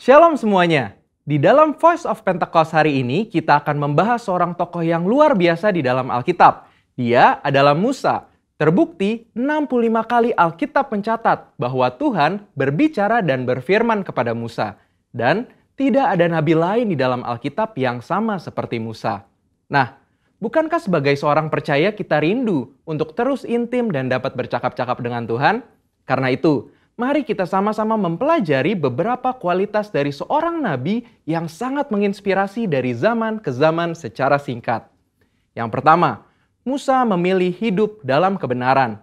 Shalom semuanya. Di dalam Voice of Pentecost hari ini kita akan membahas seorang tokoh yang luar biasa di dalam Alkitab. Dia adalah Musa. Terbukti 65 kali Alkitab mencatat bahwa Tuhan berbicara dan berfirman kepada Musa. Dan tidak ada nabi lain di dalam Alkitab yang sama seperti Musa. Nah, bukankah sebagai seorang percaya kita rindu untuk terus intim dan dapat bercakap-cakap dengan Tuhan? Karena itu, mari kita sama-sama mempelajari beberapa kualitas dari seorang nabi yang sangat menginspirasi dari zaman ke zaman secara singkat. Yang pertama, Musa memilih hidup dalam kebenaran.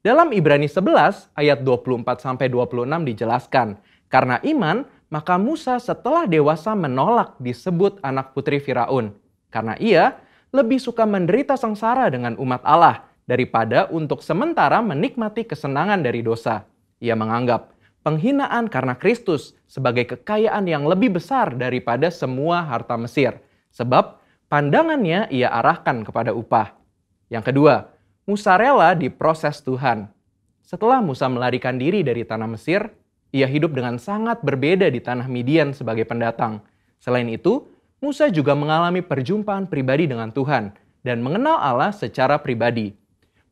Dalam Ibrani 11 ayat 24-26 dijelaskan, karena iman, maka Musa setelah dewasa menolak disebut anak putri Firaun. Karena ia lebih suka menderita sengsara dengan umat Allah daripada untuk sementara menikmati kesenangan dari dosa. Ia menganggap penghinaan karena Kristus sebagai kekayaan yang lebih besar daripada semua harta Mesir. Sebab pandangannya ia arahkan kepada upah. Yang kedua, Musa rela diproses Tuhan. Setelah Musa melarikan diri dari tanah Mesir, ia hidup dengan sangat berbeda di tanah Midian sebagai pendatang. Selain itu, Musa juga mengalami perjumpaan pribadi dengan Tuhan dan mengenal Allah secara pribadi.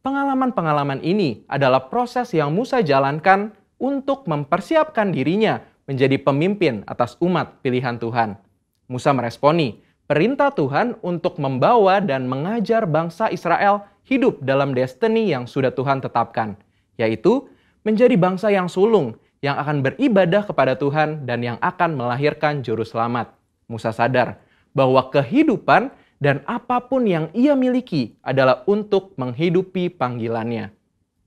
Pengalaman-pengalaman ini adalah proses yang Musa jalankan untuk mempersiapkan dirinya menjadi pemimpin atas umat pilihan Tuhan. Musa meresponi perintah Tuhan untuk membawa dan mengajar bangsa Israel hidup dalam destiny yang sudah Tuhan tetapkan, yaitu menjadi bangsa yang sulung, yang akan beribadah kepada Tuhan dan yang akan melahirkan juru selamat. Musa sadar bahwa kehidupan dan apapun yang ia miliki adalah untuk menghidupi panggilannya.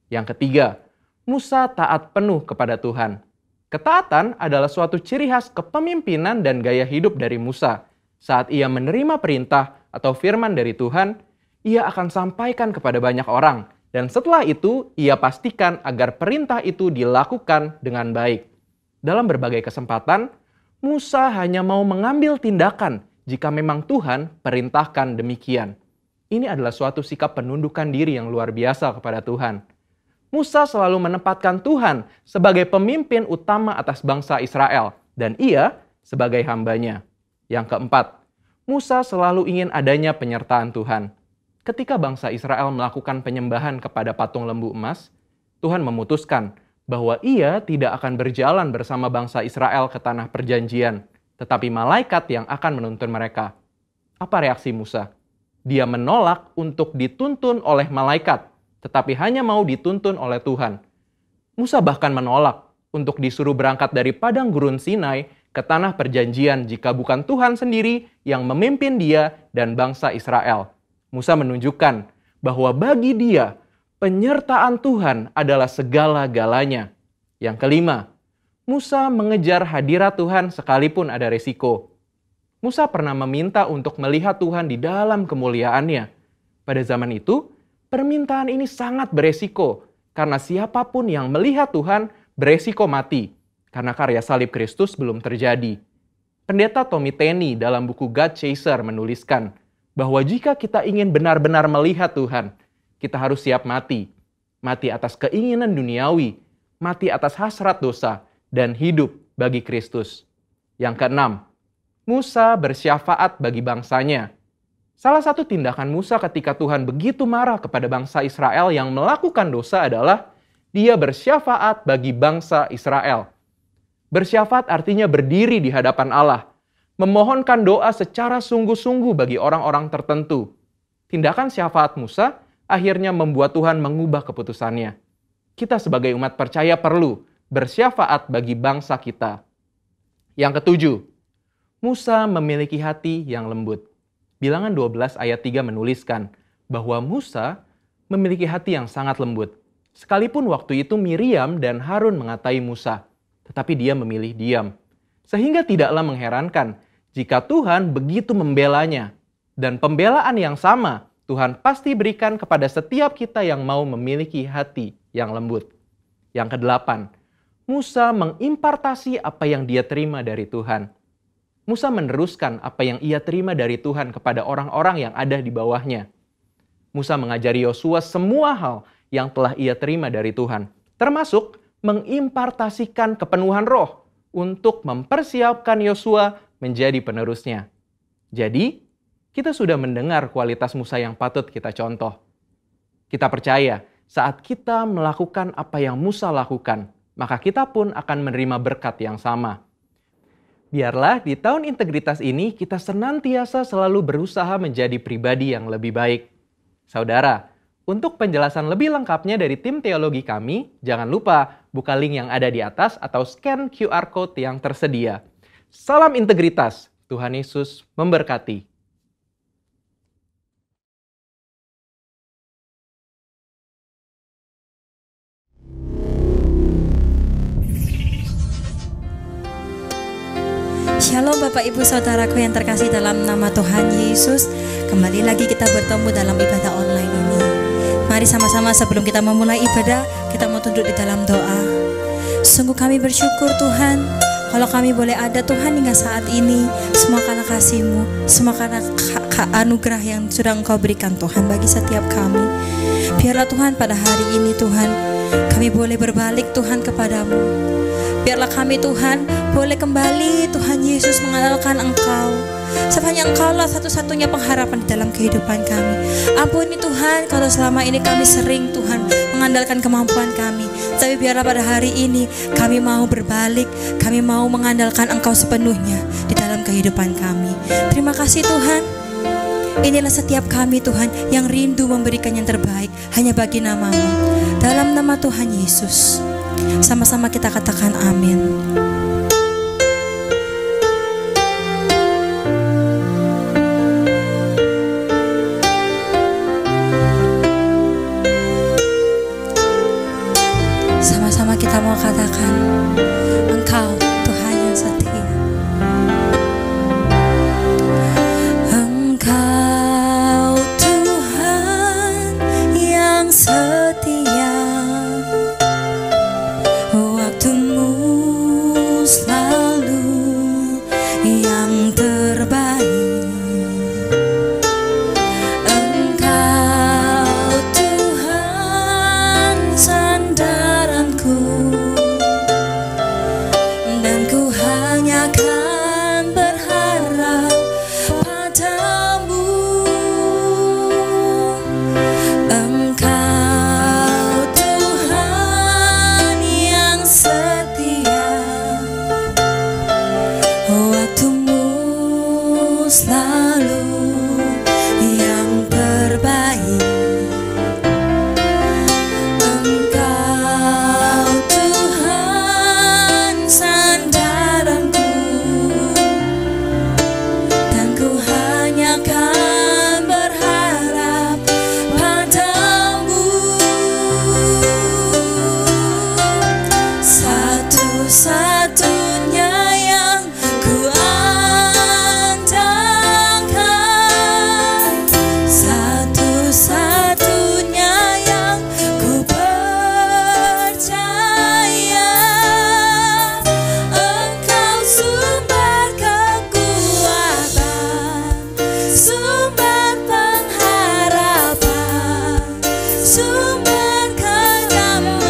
Yang ketiga, Musa taat penuh kepada Tuhan. Ketaatan adalah suatu ciri khas kepemimpinan dan gaya hidup dari Musa. Saat ia menerima perintah atau firman dari Tuhan, ia akan sampaikan kepada banyak orang. Dan setelah itu, ia pastikan agar perintah itu dilakukan dengan baik. Dalam berbagai kesempatan, Musa hanya mau mengambil tindakan jika memang Tuhan perintahkan demikian. Ini adalah suatu sikap penundukan diri yang luar biasa kepada Tuhan. Musa selalu menempatkan Tuhan sebagai pemimpin utama atas bangsa Israel, dan ia sebagai hambanya. Yang keempat, Musa selalu ingin adanya penyertaan Tuhan. Ketika bangsa Israel melakukan penyembahan kepada patung lembu emas, Tuhan memutuskan bahwa ia tidak akan berjalan bersama bangsa Israel ke tanah perjanjian, tetapi malaikat yang akan menuntun mereka. Apa reaksi Musa? Dia menolak untuk dituntun oleh malaikat, tetapi hanya mau dituntun oleh Tuhan. Musa bahkan menolak untuk disuruh berangkat dari padang gurun Sinai ke tanah perjanjian jika bukan Tuhan sendiri yang memimpin dia dan bangsa Israel. Musa menunjukkan bahwa bagi dia, penyertaan Tuhan adalah segala-galanya. Yang kelima, Musa mengejar hadirat Tuhan sekalipun ada resiko. Musa pernah meminta untuk melihat Tuhan di dalam kemuliaannya. Pada zaman itu, permintaan ini sangat beresiko, karena siapapun yang melihat Tuhan beresiko mati, karena karya salib Kristus belum terjadi. Pendeta Tommy Tenney dalam buku God Chaser menuliskan bahwa jika kita ingin benar-benar melihat Tuhan, kita harus siap mati. Mati atas keinginan duniawi, mati atas hasrat dosa, dan hidup bagi Kristus. Yang keenam, Musa bersyafaat bagi bangsanya. Salah satu tindakan Musa ketika Tuhan begitu marah kepada bangsa Israel yang melakukan dosa adalah dia bersyafaat bagi bangsa Israel. Bersyafaat artinya berdiri di hadapan Allah, memohonkan doa secara sungguh-sungguh bagi orang-orang tertentu. Tindakan syafaat Musa akhirnya membuat Tuhan mengubah keputusannya. Kita sebagai umat percaya perlu bersyafaat bagi bangsa kita. Yang ketujuh, Musa memiliki hati yang lembut. Bilangan 12 ayat 3 menuliskan bahwa Musa memiliki hati yang sangat lembut. Sekalipun waktu itu Miriam dan Harun mengatai Musa, tetapi dia memilih diam. Sehingga tidaklah mengherankan jika Tuhan begitu membelanya. Dan pembelaan yang sama Tuhan pasti berikan kepada setiap kita yang mau memiliki hati yang lembut. Yang kedelapan, Musa mengimpartasi apa yang dia terima dari Tuhan. Musa meneruskan apa yang ia terima dari Tuhan kepada orang-orang yang ada di bawahnya. Musa mengajari Yosua semua hal yang telah ia terima dari Tuhan, termasuk mengimpartasikan kepenuhan roh. untuk mempersiapkan Yosua menjadi penerusnya. Jadi, kita sudah mendengar kualitas Musa yang patut kita contoh. Kita percaya saat kita melakukan apa yang Musa lakukan, maka kita pun akan menerima berkat yang sama. Biarlah di tahun integritas ini kita senantiasa selalu berusaha menjadi pribadi yang lebih baik. Saudara, untuk penjelasan lebih lengkapnya dari tim teologi kami, jangan lupa buka link yang ada di atas atau scan QR Code yang tersedia. Salam integritas, Tuhan Yesus memberkati. Shalom Bapak Ibu Saudaraku yang terkasih dalam nama Tuhan Yesus. Kembali lagi kita bertemu dalam ibadah online ini. Mari sama-sama sebelum kita memulai ibadah, kita mau tunduk di dalam doa. Sungguh kami bersyukur Tuhan, kalau kami boleh ada Tuhan hingga saat ini, semua karena kasih-Mu, semua karena anugerah yang sudah Engkau berikan Tuhan bagi setiap kami. Biarlah Tuhan pada hari ini Tuhan, kami boleh berbalik Tuhan kepadamu. Biarlah kami Tuhan boleh kembali Tuhan Yesus mengandalkan Engkau. Sepanjang Engkaulah satu-satunya pengharapan di dalam kehidupan kami. Ampuni Tuhan kalau selama ini kami sering Tuhan mengandalkan kemampuan kami. Tapi biarlah pada hari ini kami mau berbalik, kami mau mengandalkan Engkau sepenuhnya di dalam kehidupan kami. Terima kasih Tuhan. Inilah setiap kami Tuhan yang rindu memberikan yang terbaik hanya bagi nama-Mu. Dalam nama Tuhan Yesus. Sama-sama kita katakan amin. Sama-sama kita mau katakan, Engkau Tuhan yang setia. Engkau Tuhan yang setia. Selalu yang terbaik. Engkau Tuhan sandaranku, dan ku hanya akan berharap padamu. Engkau Tuhan yang setia. Waktumu selalu yang terbaik. Engkau Tuhan sandaranku, dan ku hanya akan berharap padamu. Satu-satunya yang ku andalkan, satu-satunya yang ku percaya. Engkau sumber kekuatan, sumber pengharapan, sumber kedamaian.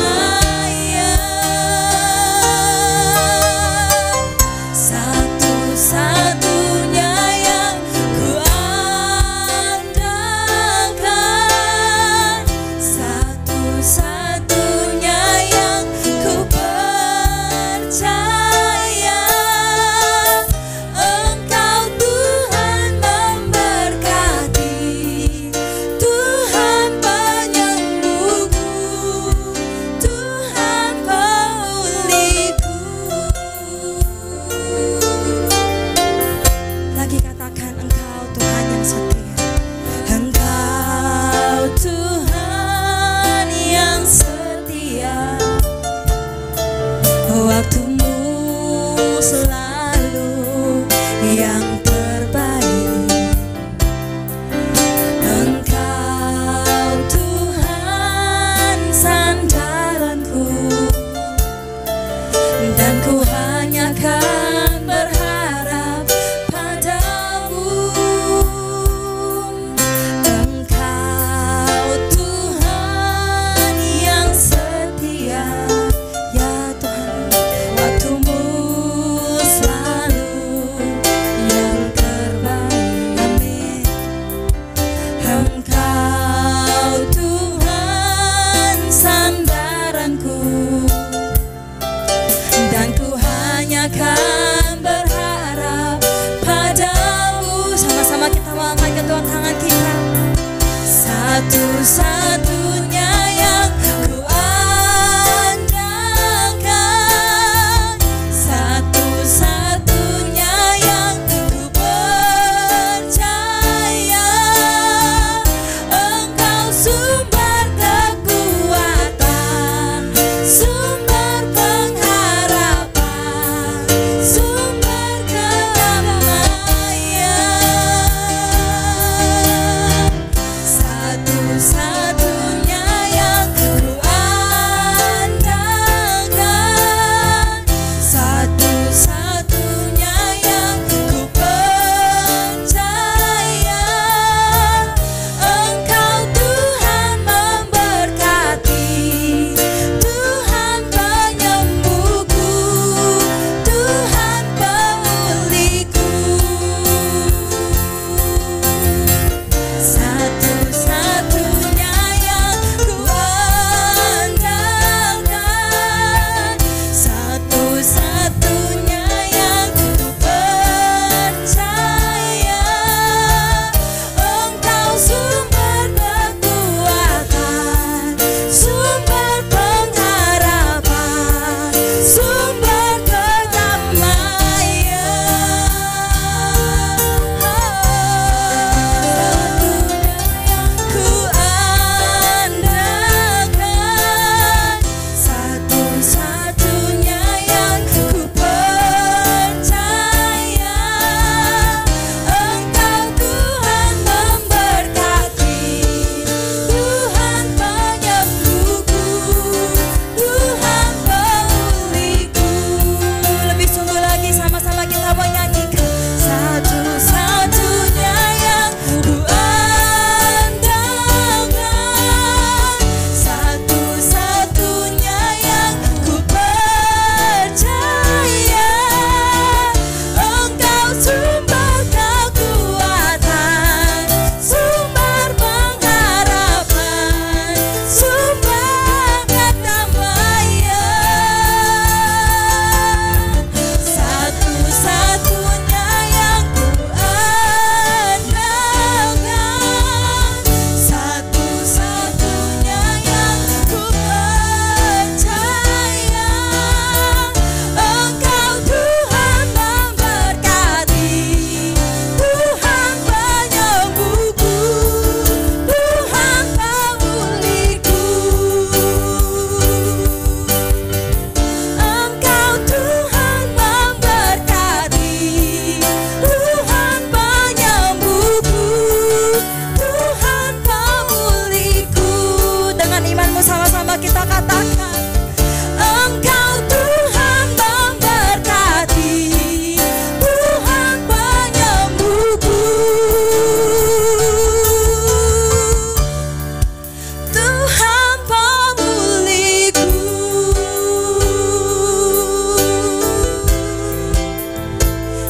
Satu-satunya yang ku andalkan, satu-satunya yang ku percaya. Engkau Tuhan memberkati, Tuhan penyembuhku, Tuhan pulihku.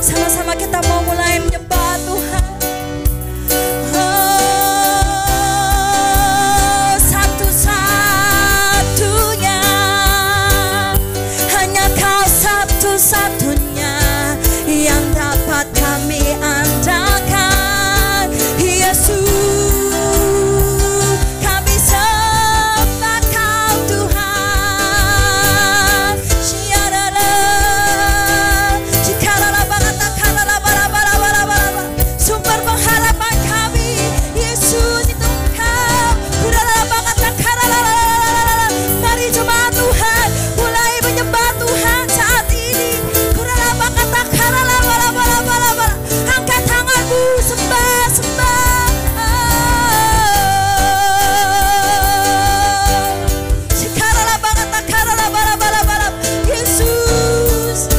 Sama-sama kita mau mulai menyembah Tuhan. Satu-satunya, hanya Kau satu-satunya yang dapat kami andalkan. Yesus, kami sembah Kau Tuhan. Sumber pengharapan kami, Yesus itu Engkau. Mari jemaat Tuhan mulai menyembah Tuhan saat ini. Angkat tanganmu, sembah, sembah. Yesus,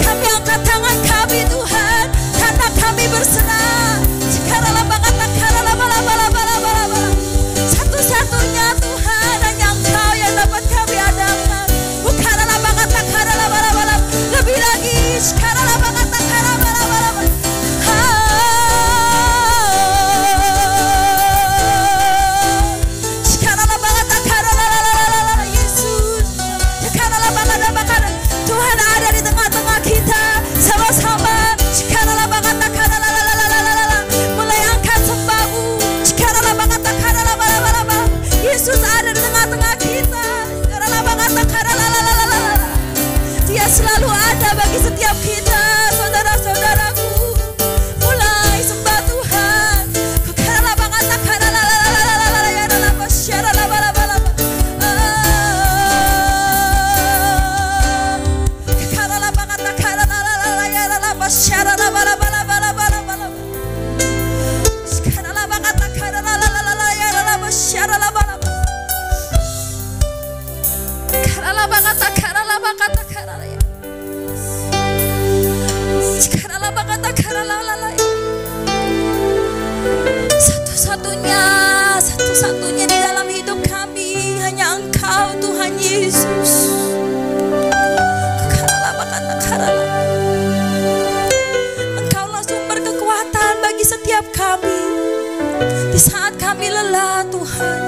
kami angkat tangan kami Tuhan, karena kami berserah. Satu-satunya Tuhan, hanya Engkau yang dapat kami andalkan. Lebih lagi, Yesus, Tuhan ada di tengah-tengah kita. Sama-sama mulai angkat sembahmu. Yesus ada di tengah-tengah kita. Dia selalu ada bagi setiap kita, saudara-saudaraku. Mulai sembah Tuhan. Satu-satunya di dalam hidup kami hanya Engkau Tuhan Yesus. Engkaulah sumber kekuatan bagi setiap kami. Di saat kami lelah Tuhan,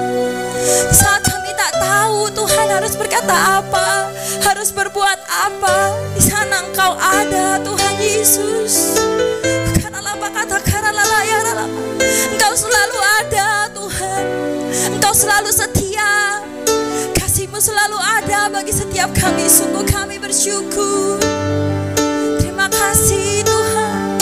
di saat kami tak tahu Tuhan harus berkata apa, harus berbuat apa, di sana Engkau ada Tuhan Yesus. Engkau selalu ada Tuhan. Engkau selalu setia. Kasih-Mu selalu ada bagi setiap kami. Sungguh kami bersyukur. Terima kasih Tuhan.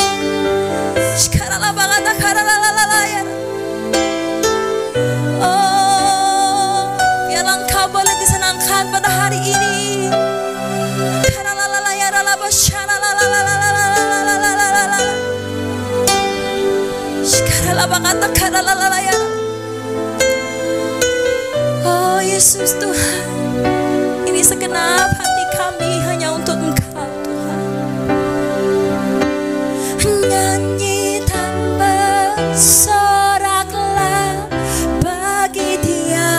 Oh, biarlah Engkau boleh disenangkan pada hari ini. Oh Yesus Tuhan, ini segenap hati kami hanya untuk Engkau Tuhan. Nyanyi dan bersoraklah bagi Dia,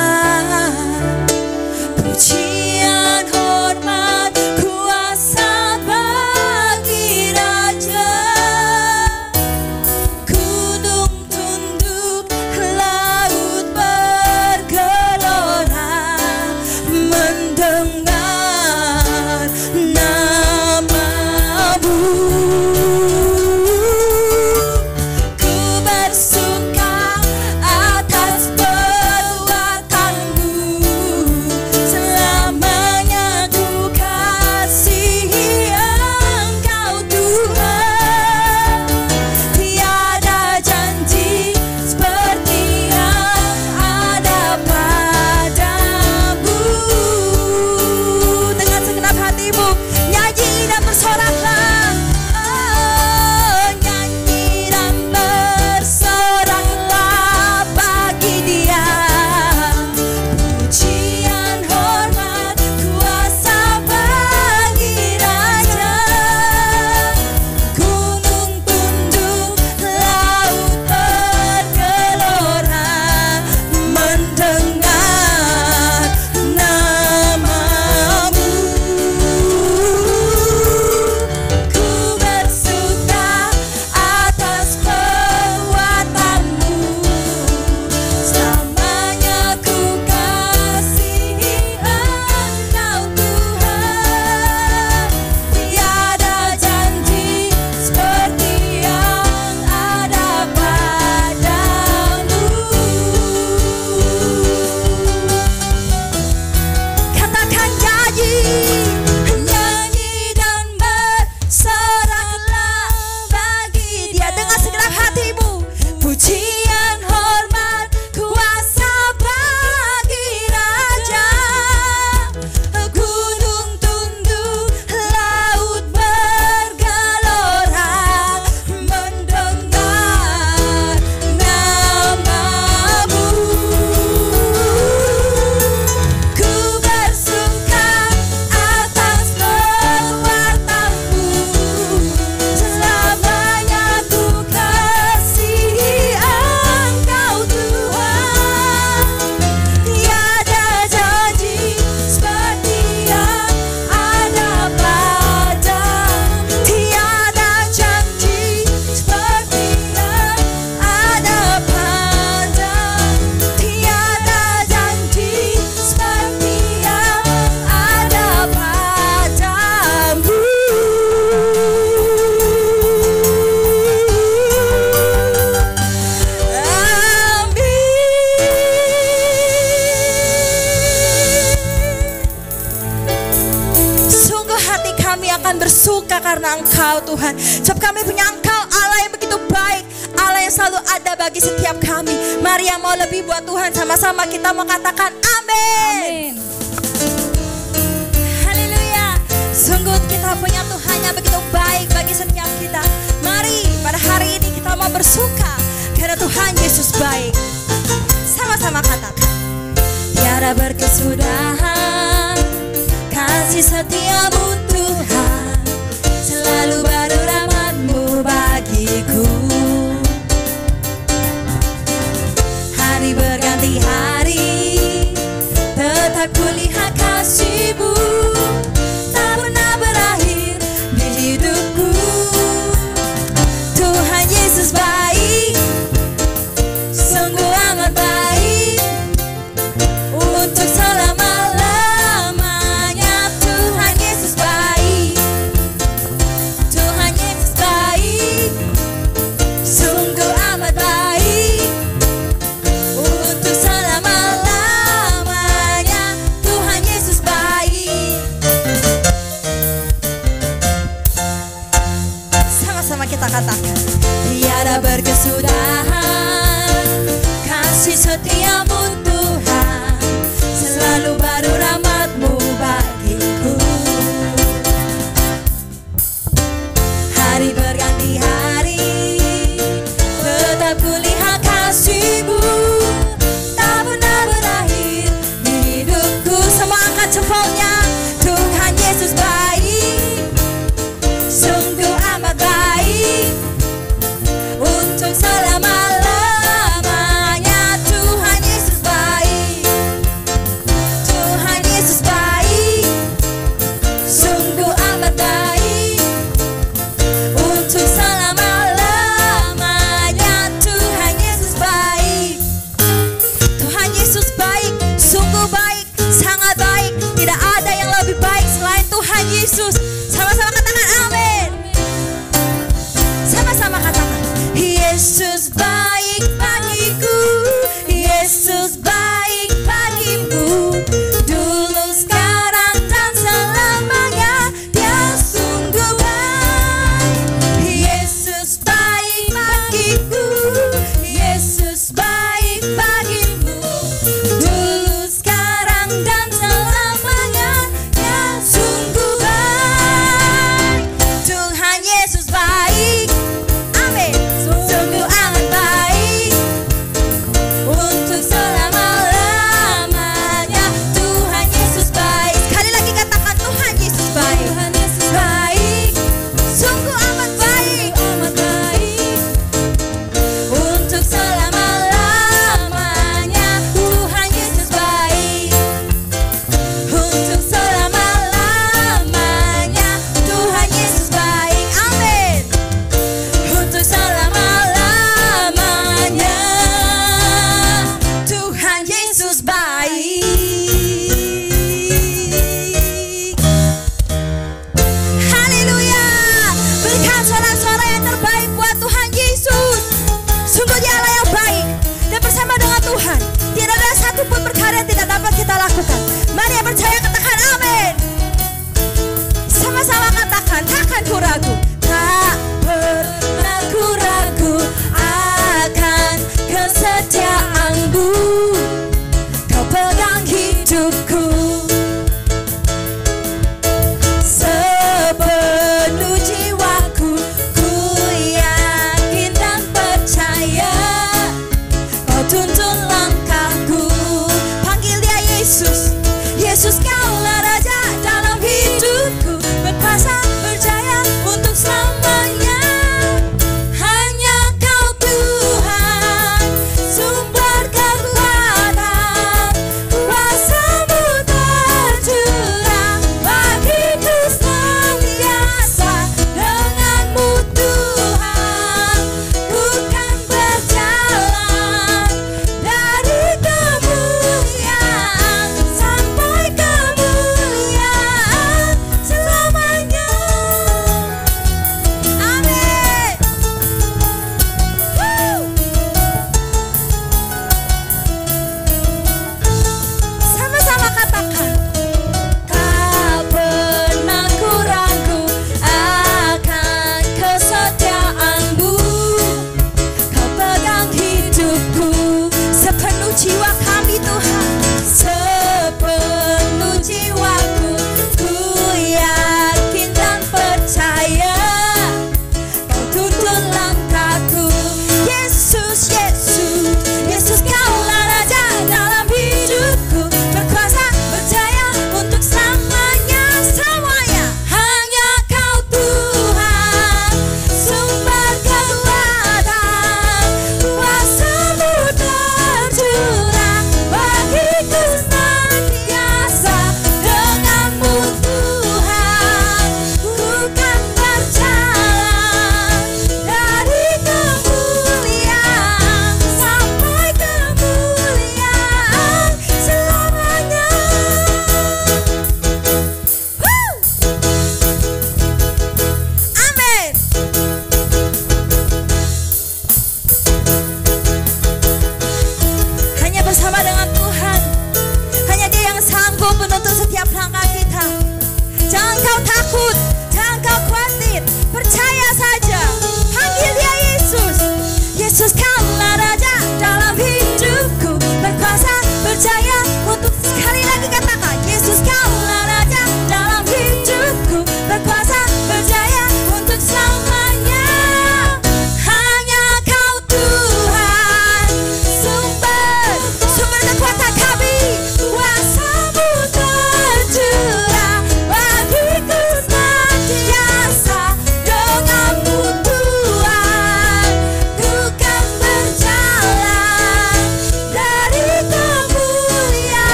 pujian hormat kuasa bagi Raja. Mendengar karena Engkau Tuhan. Sebab kami punya Engkau, Allah yang begitu baik, Allah yang selalu ada bagi setiap kami. Mari yang mau lebih buat Tuhan, sama-sama kita mau katakan amin. Haleluya. Sungguh kita punya Tuhan yang begitu baik bagi setiap kita. Mari pada hari ini kita mau bersuka karena Tuhan Yesus baik. Sama-sama katakan, tiada berkesudahan kasih setiamu Tuhan, selalu baru rahmat-Mu bagiku. Hari berganti hari, tetap kulihat kasih-Mu, tak pernah berakhir di hidupku. Tuhan Yesus baik, sungguh amat baik, untuk selama-lamanya. Tuhan Yesus baik, Tuhan Yesus baik, sungguh amat baik, untuk selama-lamanya. Tuhan Yesus baik. Sama-sama kita katakan, tiada berkesudahan kasih setiamu Tuhan, selalu baru rahmat-Mu bagiku. Hari berganti hari, tetap kulihat kasih-Mu, tak pernah berakhir di hidupku. Semua angkat jempolnya. Tuhan Yesus baik, sungguh amat baik, untuk selama-lamanya. Tuhan Yesus baik, Tuhan Yesus baik, sungguh amat baik, untuk selama-lamanya. Tuhan Yesus baik, Tuhan Yesus baik, sungguh baik, sangat baik. Tidak ada yang lebih baik selain Tuhan Yesus. Sama-sama katakan amin. Sama-sama katakan, Yesus baik bagiku, Yesus baik bagimu, dulu sekarang dan selamanya. Dia sungguh baik. Yesus baik bagiku, Yesus baik bagimu, dulu sekarang dan selamanya. Dia sungguh baik. Tuhan Yesus baik, amin, sungguh amat baik, untuk selama-lamanya. Tuhan Yesus baik. Sekali lagi katakan, Tuhan Yesus baik, Tuhan Yesus baik, sungguh amat baik, untuk selama-lamanya. Tuhan Yesus baik, untuk selama-lamanya. Tuhan Yesus baik, amin, untuk selama-lamanya. Tuhan Yesus baik. Haleluya. Berikan suara-suara yang terbaik buat Tuhan Yesus. Sungguh Dia Allah yang baik, dan bersama dengan Tuhan tidak ada satupun perkara yang tidak dapat kita lakukan. Mari yang percaya katakan amin. Sama-sama katakan, takkan ku ragu, tak pernah ku ragu akan kesetiaan-Mu. Kau pegang hidupku sepenuh jiwaku, ku yakin dan percaya. Kau tuntun langkahku. Panggil Dia Yesus, Yesus kau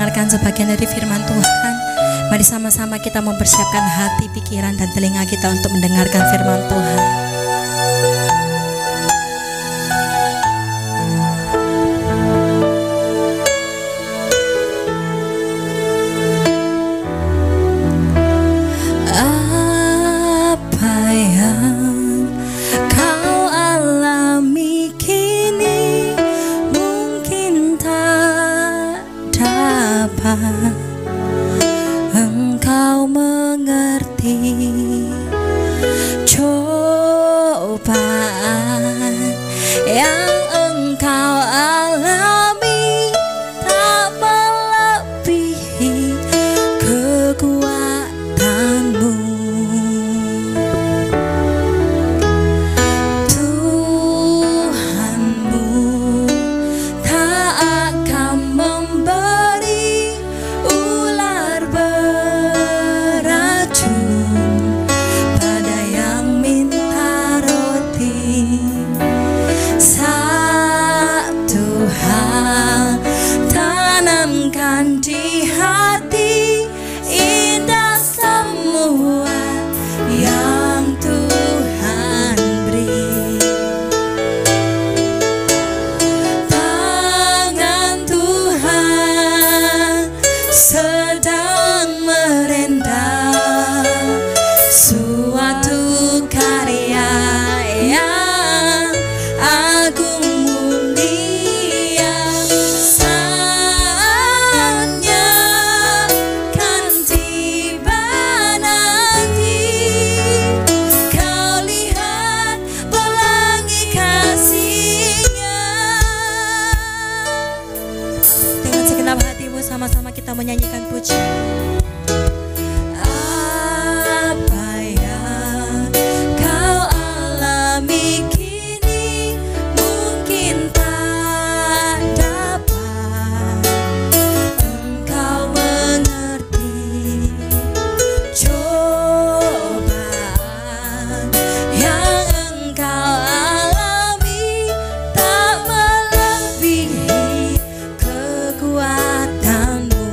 mendengarkan sebagian dari firman Tuhan. Mari sama-sama kita mempersiapkan hati, pikiran, dan telinga kita untuk mendengarkan firman Tuhan. Engkau mengerti cobaan yang engkau alami tak melebihi kekuatanmu. Tuhanmu tak akan memberi ular beracun pada yang minta roti. Satu hal tanamkan di hati, indah semua yang Tuhan beri. Tangan Tuhan sedang merendam suatu karya yang agung mulia. Saatnya kan tiba nanti, kau lihat pelangi kasih-Nya. Dengan segenap hatimu sama-sama kita menyanyikan pujian. Apa yang kau alami kini mungkin tak dapat engkau mengerti. Cobaan yang engkau alami tak melebihi kekuatanmu.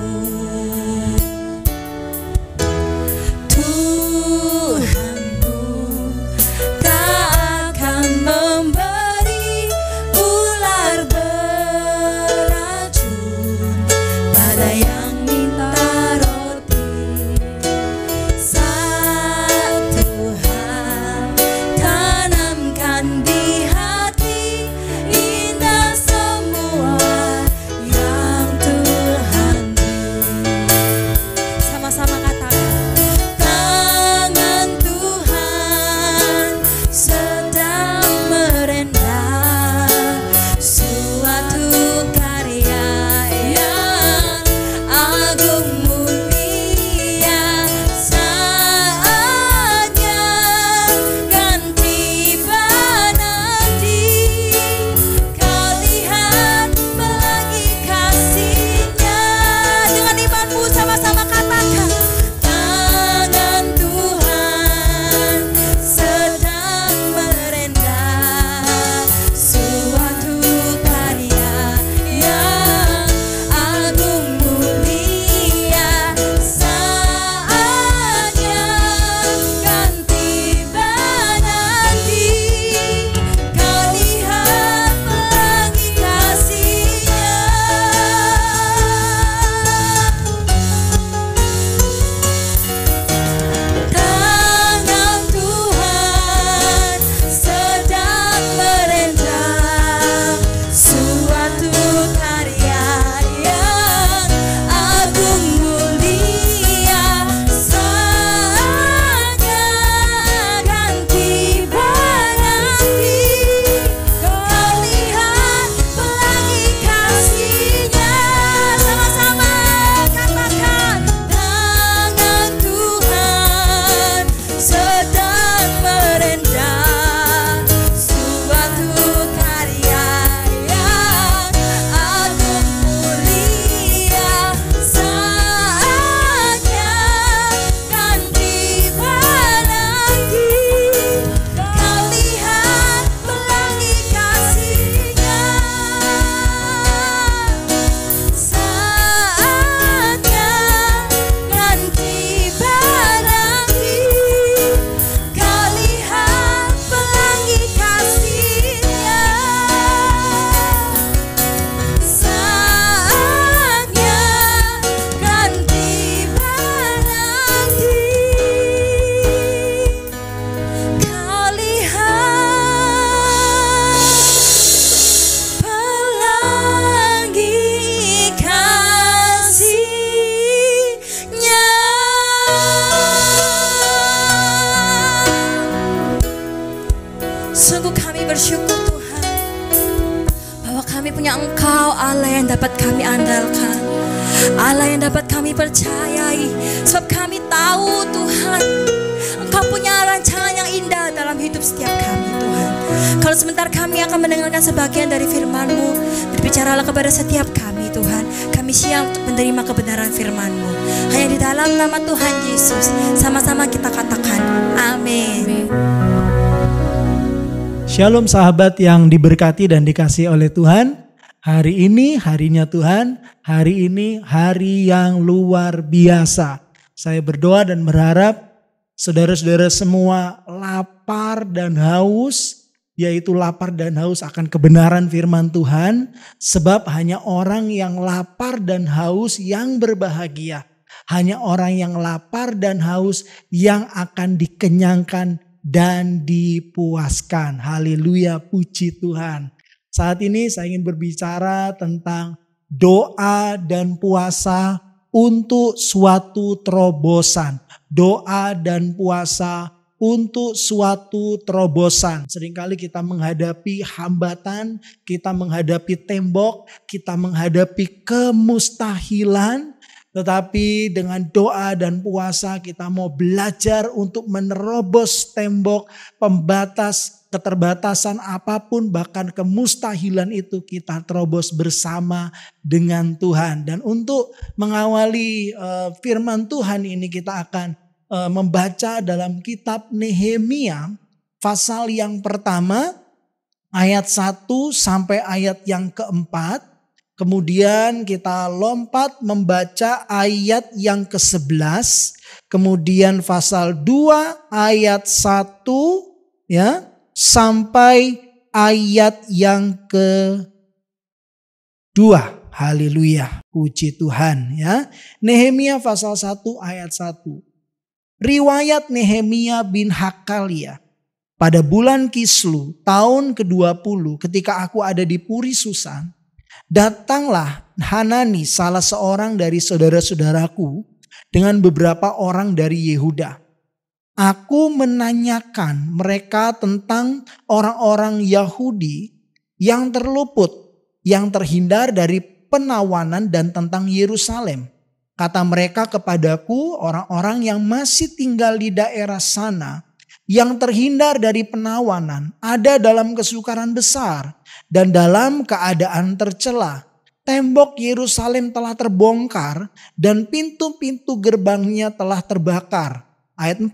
Allah yang dapat kami percayai. Sebab kami tahu Tuhan, Engkau punya rancangan yang indah dalam hidup setiap kami Tuhan. Kalau sebentar kami akan mendengarkan sebagian dari firman-Mu, berbicaralah kepada setiap kami Tuhan. Kami siap untuk menerima kebenaran firman-Mu. Hanya di dalam nama Tuhan Yesus, sama-sama kita katakan amin. Shalom sahabat yang diberkati dan dikasihi oleh Tuhan. Hari ini harinya Tuhan, hari ini hari yang luar biasa. Saya berdoa dan berharap saudara-saudara semua lapar dan haus, yaitu lapar dan haus akan kebenaran firman Tuhan. Sebab hanya orang yang lapar dan haus yang berbahagia. Hanya orang yang lapar dan haus yang akan dikenyangkan dan dipuaskan. Haleluya, puji Tuhan. Saat ini saya ingin berbicara tentang doa dan puasa untuk suatu terobosan. Doa dan puasa untuk suatu terobosan. Seringkali kita menghadapi hambatan, kita menghadapi tembok, kita menghadapi kemustahilan. Tetapi dengan doa dan puasa kita mau belajar untuk menerobos tembok, pembatas, keterbatasan apapun, bahkan kemustahilan itu kita terobos bersama dengan Tuhan. Dan untuk mengawali firman Tuhan ini kita akan membaca dalam kitab Nehemia pasal yang pertama ayat 1 sampai ayat yang keempat. Kemudian kita lompat membaca ayat yang ke-11. Kemudian pasal 2 ayat 1 ya sampai ayat yang ke-2. Haleluya. Puji Tuhan ya. Nehemia pasal 1 ayat 1. Riwayat Nehemia bin Hakalia. Pada bulan Kislu tahun ke-20 ketika aku ada di Puri Susan, datanglah Hanani, salah seorang dari saudara-saudaraku, dengan beberapa orang dari Yehuda. Aku menanyakan mereka tentang orang-orang Yahudi yang terluput, yang terhindar dari penawanan dan tentang Yerusalem. Kata mereka kepadaku, orang-orang yang masih tinggal di daerah sana, yang terhindar dari penawanan, ada dalam kesukaran besar dan dalam keadaan tercela. Tembok Yerusalem telah terbongkar dan pintu-pintu gerbangnya telah terbakar. Ayat 4.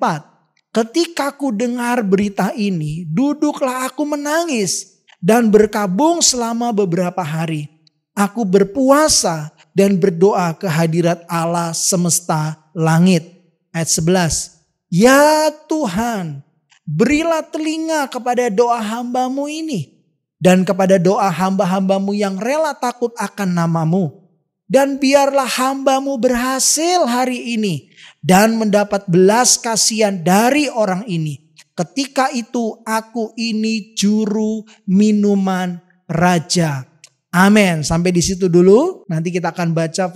Ketika ku dengar berita ini, duduklah aku menangis dan berkabung selama beberapa hari. Aku berpuasa dan berdoa ke hadirat Allah semesta langit. Ayat 11. Ya Tuhan, berilah telinga kepada doa hamba-Mu ini dan kepada doa hamba-hamba-Mu yang rela takut akan nama-Mu. Dan biarlah hamba-Mu berhasil hari ini dan mendapat belas kasihan dari orang ini. Ketika itu aku ini juru minuman raja. Amin. Sampai di situ dulu. Nanti kita akan baca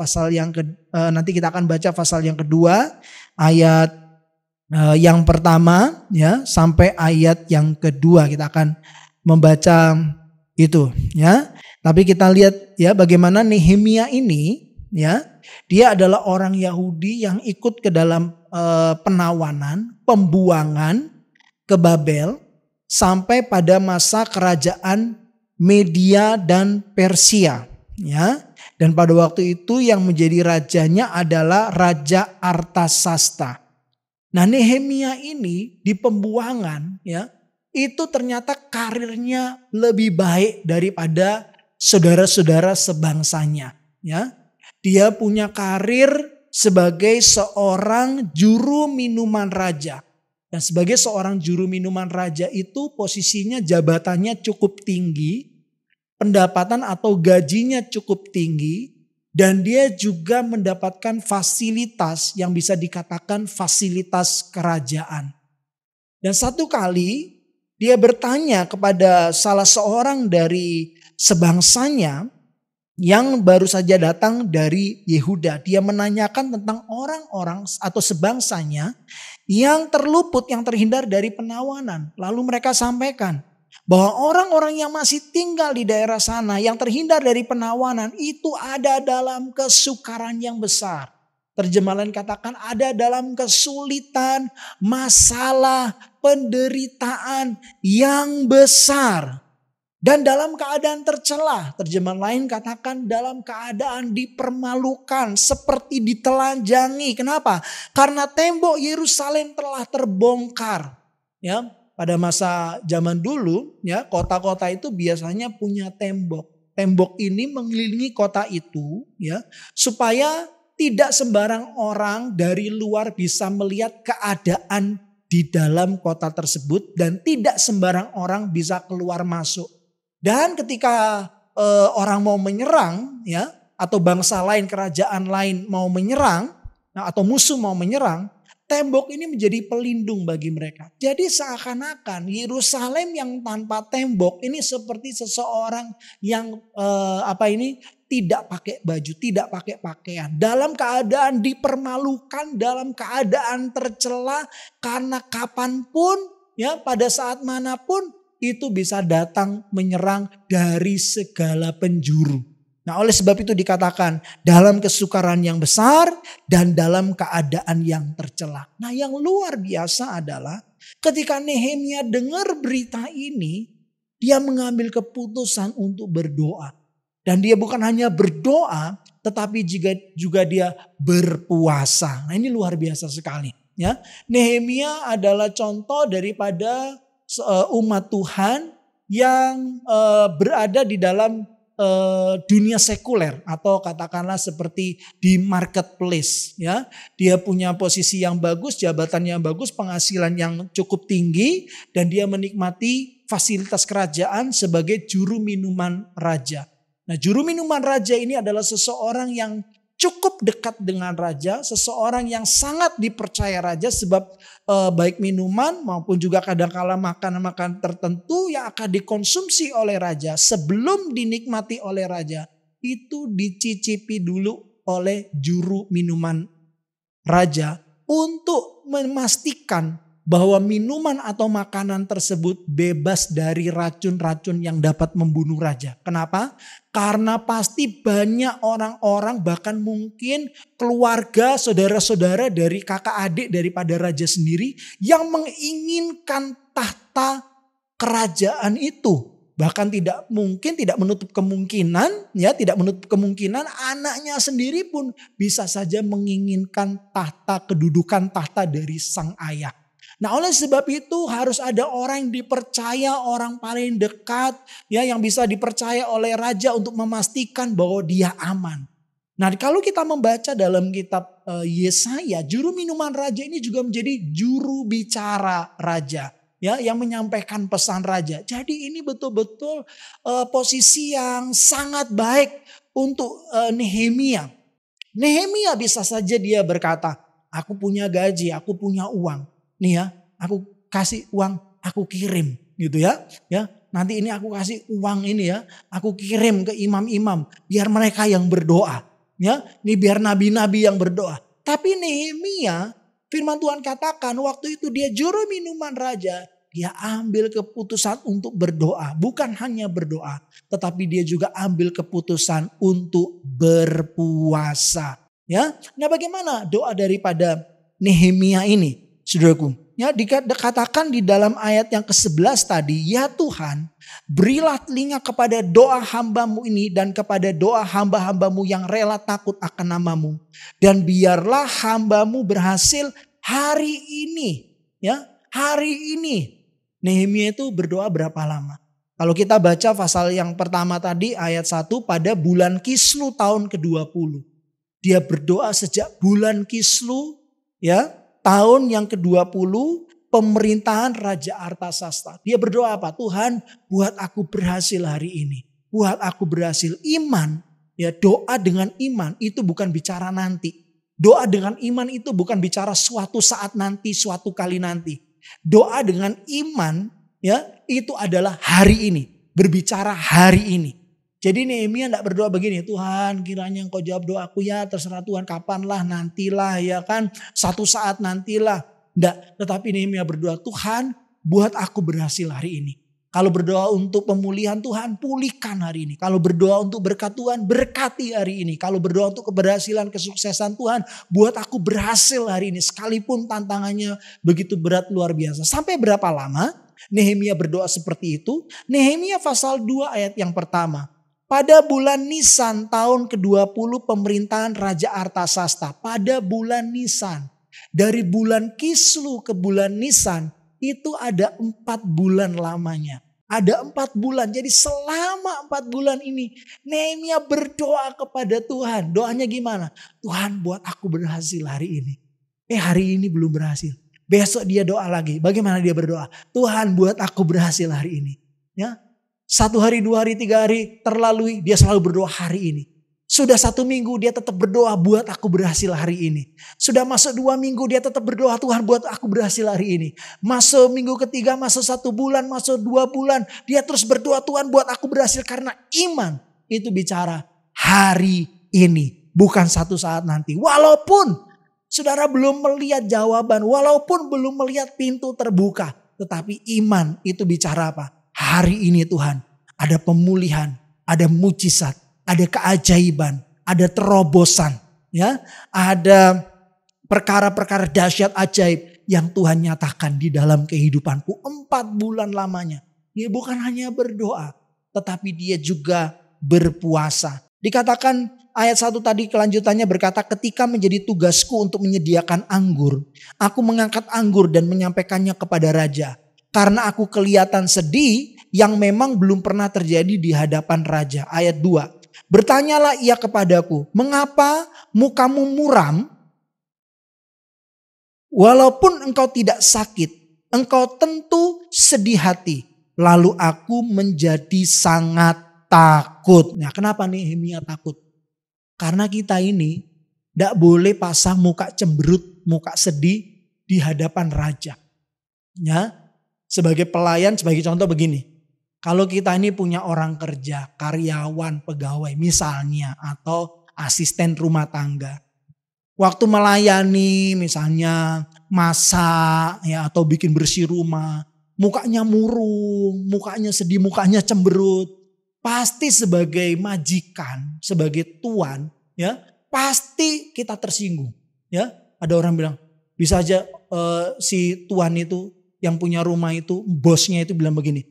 pasal yang kedua ayat yang pertama ya sampai ayat yang kedua kita akan membaca itu ya. Tapi kita lihat ya bagaimana Nehemia ini ya, dia adalah orang Yahudi yang ikut ke dalam penawanan, pembuangan ke Babel sampai pada masa kerajaan Media dan Persia ya. Dan pada waktu itu yang menjadi rajanya adalah Raja Artasasta. Nah, Nehemia ini di pembuangan ya, itu ternyata karirnya lebih baik daripada saudara-saudara sebangsanya ya. Dia punya karir sebagai seorang juru minuman raja. Dan sebagai seorang juru minuman raja itu posisinya jabatannya cukup tinggi, pendapatan atau gajinya cukup tinggi. Dan dia juga mendapatkan fasilitas yang bisa dikatakan fasilitas kerajaan. Dan satu kali dia bertanya kepada salah seorang dari sebangsanya yang baru saja datang dari Yehuda. Dia menanyakan tentang orang-orang atau sebangsanya yang terluput, yang terhindar dari penawanan. Lalu mereka sampaikan Bahwa orang-orang yang masih tinggal di daerah sana yang terhindar dari penawanan itu ada dalam kesukaran yang besar. Terjemahan lain katakan ada dalam kesulitan, masalah, penderitaan yang besar. Dan dalam keadaan tercela. Terjemahan lain katakan dalam keadaan dipermalukan, seperti ditelanjangi. Kenapa? Karena tembok Yerusalem telah terbongkar. Ya, pada masa zaman dulu, ya, kota-kota itu biasanya punya tembok. Tembok ini mengelilingi kota itu, ya, supaya tidak sembarang orang dari luar bisa melihat keadaan di dalam kota tersebut dan tidak sembarang orang bisa keluar masuk. Dan ketika orang mau menyerang, ya, atau bangsa lain, kerajaan lain mau menyerang, atau musuh mau menyerang, tembok ini menjadi pelindung bagi mereka. Jadi seakan-akan Yerusalem yang tanpa tembok ini seperti seseorang yang tidak pakai baju, tidak pakai pakaian. Dalam keadaan dipermalukan, dalam keadaan tercela, karena kapanpun, ya, pada saat manapun itu bisa datang menyerang dari segala penjuru. Nah, oleh sebab itu dikatakan dalam kesukaran yang besar dan dalam keadaan yang tercela. Nah, yang luar biasa adalah ketika Nehemia dengar berita ini, dia mengambil keputusan untuk berdoa. Dan dia bukan hanya berdoa, tetapi juga dia berpuasa. Nah, ini luar biasa sekali. Ya, Nehemia adalah contoh daripada umat Tuhan yang berada di dalam dunia sekuler atau katakanlah seperti di marketplace, ya. Dia punya posisi yang bagus, jabatan yang bagus, penghasilan yang cukup tinggi, dan dia menikmati fasilitas kerajaan sebagai juru minuman raja. Nah, juru minuman raja ini adalah seseorang yang cukup dekat dengan raja, seseorang yang sangat dipercaya raja, sebab baik minuman maupun juga kadang-kala makanan-makanan tertentu yang akan dikonsumsi oleh raja sebelum dinikmati oleh raja itu dicicipi dulu oleh juru minuman raja untuk memastikan bahwa minuman atau makanan tersebut bebas dari racun-racun yang dapat membunuh raja. Kenapa? Karena pasti banyak orang-orang, bahkan mungkin keluarga, saudara-saudara dari kakak adik daripada raja sendiri yang menginginkan tahta kerajaan itu. Bahkan tidak menutup kemungkinan, ya, tidak menutup kemungkinan anaknya sendiri pun bisa saja menginginkan kedudukan tahta dari sang ayah. Nah, oleh sebab itu harus ada orang yang dipercaya, orang paling dekat, ya, yang bisa dipercaya oleh raja untuk memastikan bahwa dia aman. Nah, kalau kita membaca dalam kitab Yesaya, juru minuman raja ini juga menjadi juru bicara raja, ya, yang menyampaikan pesan raja. Jadi ini betul-betul posisi yang sangat baik untuk Nehemia. Nehemia bisa saja dia berkata, aku punya gaji, aku punya uang. Nih ya, aku kasih uang, aku kirim gitu ya. Ya, nanti ini aku kasih uang ini ya, aku kirim ke imam-imam biar mereka yang berdoa. Ya, ini biar nabi-nabi yang berdoa. Tapi Nehemia, firman Tuhan katakan waktu itu dia juru minuman raja, dia ambil keputusan untuk berdoa. Bukan hanya berdoa, tetapi dia juga ambil keputusan untuk berpuasa. Ya, nah bagaimana doa daripada Nehemia ini? Saudaraku, ya, dikatakan di dalam ayat yang ke-11 tadi, ya Tuhan, berilah telinga kepada doa hamba-Mu ini dan kepada doa hamba-hamba-Mu yang rela takut akan nama-Mu. Dan biarlah hamba-Mu berhasil hari ini. Ya, hari ini. Nehemia itu berdoa berapa lama? Kalau kita baca pasal yang pertama tadi ayat 1, pada bulan Kislu tahun ke-20. Dia berdoa sejak bulan Kislu, ya, tahun yang ke-20 pemerintahan Raja Artasasta. Dia berdoa apa? Tuhan, buat aku berhasil hari ini. Buat aku berhasil. Iman, ya, doa dengan iman itu bukan bicara nanti. Doa dengan iman itu bukan bicara suatu saat nanti, suatu kali nanti. Doa dengan iman, ya, itu adalah hari ini. Berbicara hari ini. Jadi Nehemia tidak berdoa begini, Tuhan kiranya Engkau jawab doaku ya, terserah Tuhan kapanlah, nantilah, ya kan, satu saat nantilah. Tidak, tetapi Nehemia berdoa, Tuhan buat aku berhasil hari ini. Kalau berdoa untuk pemulihan, Tuhan pulihkan hari ini. Kalau berdoa untuk berkat, Tuhan berkati hari ini. Kalau berdoa untuk keberhasilan, kesuksesan, Tuhan buat aku berhasil hari ini. Sekalipun tantangannya begitu berat, luar biasa. Sampai berapa lama Nehemia berdoa seperti itu? Nehemia pasal 2 ayat yang pertama. Pada bulan Nisan tahun ke-20 pemerintahan Raja Artasasta. Pada bulan Nisan. Dari bulan Kislu ke bulan Nisan. Itu ada 4 bulan lamanya. Ada 4 bulan. Jadi selama 4 bulan ini Nehemia berdoa kepada Tuhan. Doanya gimana? Tuhan buat aku berhasil hari ini. Hari ini belum berhasil. Besok dia doa lagi. Bagaimana dia berdoa? Tuhan buat aku berhasil hari ini. Ya, 1 hari, 2 hari, 3 hari terlalui. Dia selalu berdoa hari ini. Sudah 1 minggu dia tetap berdoa buat aku berhasil hari ini. Sudah masuk 2 minggu dia tetap berdoa Tuhan buat aku berhasil hari ini. Masuk minggu ketiga, masuk 1 bulan, masuk 2 bulan. Dia terus berdoa Tuhan buat aku berhasil. Karena iman itu bicara hari ini. Bukan satu saat nanti. Walaupun saudara belum melihat jawaban. Walaupun belum melihat pintu terbuka. Tetapi iman itu bicara apa? Hari ini Tuhan ada pemulihan, ada mujizat. Ada keajaiban, ada terobosan, ya, ada perkara-perkara dahsyat ajaib yang Tuhan nyatakan di dalam kehidupanku 4 bulan lamanya. Dia bukan hanya berdoa, tetapi dia juga berpuasa. Dikatakan ayat 1 tadi kelanjutannya berkata, ketika menjadi tugasku untuk menyediakan anggur, aku mengangkat anggur dan menyampaikannya kepada raja. Karena aku kelihatan sedih yang memang belum pernah terjadi di hadapan raja. Ayat 2. Bertanyalah ia kepadaku, mengapa mukamu muram? Walaupun engkau tidak sakit, engkau tentu sedih hati. Lalu aku menjadi sangat takut. Nah, kenapa Nehemia takut? Karena kita ini tidak boleh pasang muka cemberut, muka sedih di hadapan raja. Ya, sebagai pelayan, sebagai contoh begini. Kalau kita ini punya orang kerja, karyawan, pegawai misalnya, atau asisten rumah tangga. Waktu melayani misalnya masak ya, atau bikin bersih rumah. Mukanya murung, mukanya sedih, mukanya cemberut. Pasti sebagai majikan, sebagai tuan ya, pasti kita tersinggung. Ya, ada orang bilang, bisa aja si tuan itu yang punya rumah itu, bosnya itu bilang begini.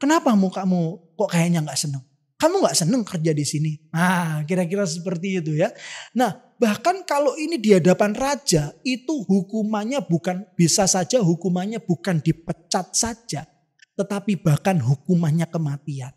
Kenapa mukamu kok kayaknya gak seneng? Kamu gak seneng kerja di sini? Nah, kira-kira seperti itu ya. Nah, bahkan kalau ini di hadapan raja, itu hukumannya bukan, bisa saja hukumannya bukan dipecat saja. Tetapi bahkan hukumannya kematian.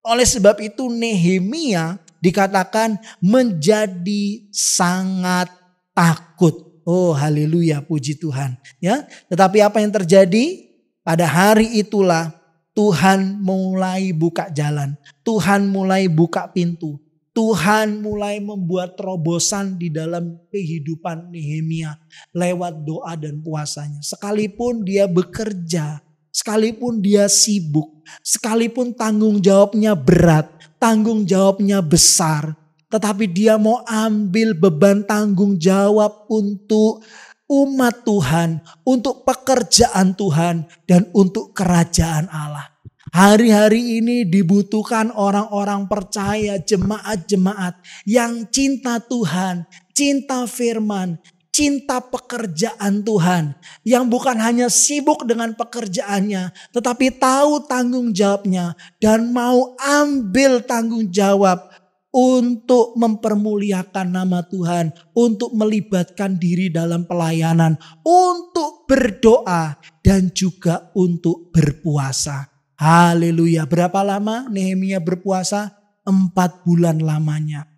Oleh sebab itu Nehemia dikatakan menjadi sangat takut. Oh haleluya, puji Tuhan. Ya, tetapi apa yang terjadi? Pada hari itulah Tuhan mulai buka jalan. Tuhan mulai buka pintu. Tuhan mulai membuat terobosan di dalam kehidupan Nehemia lewat doa dan puasanya. Sekalipun dia bekerja, sekalipun dia sibuk, sekalipun tanggung jawabnya berat, tanggung jawabnya besar. Tetapi dia mau ambil beban tanggung jawab untuk umat Tuhan, untuk pekerjaan Tuhan, dan untuk kerajaan Allah. Hari-hari ini dibutuhkan orang-orang percaya, jemaat-jemaat yang cinta Tuhan, cinta firman, cinta pekerjaan Tuhan. Yang bukan hanya sibuk dengan pekerjaannya, tetapi tahu tanggung jawabnya dan mau ambil tanggung jawab untuk mempermuliakan nama Tuhan, untuk melibatkan diri dalam pelayanan, untuk berdoa dan juga untuk berpuasa. Haleluya. Berapa lama Nehemia berpuasa? 4 bulan lamanya.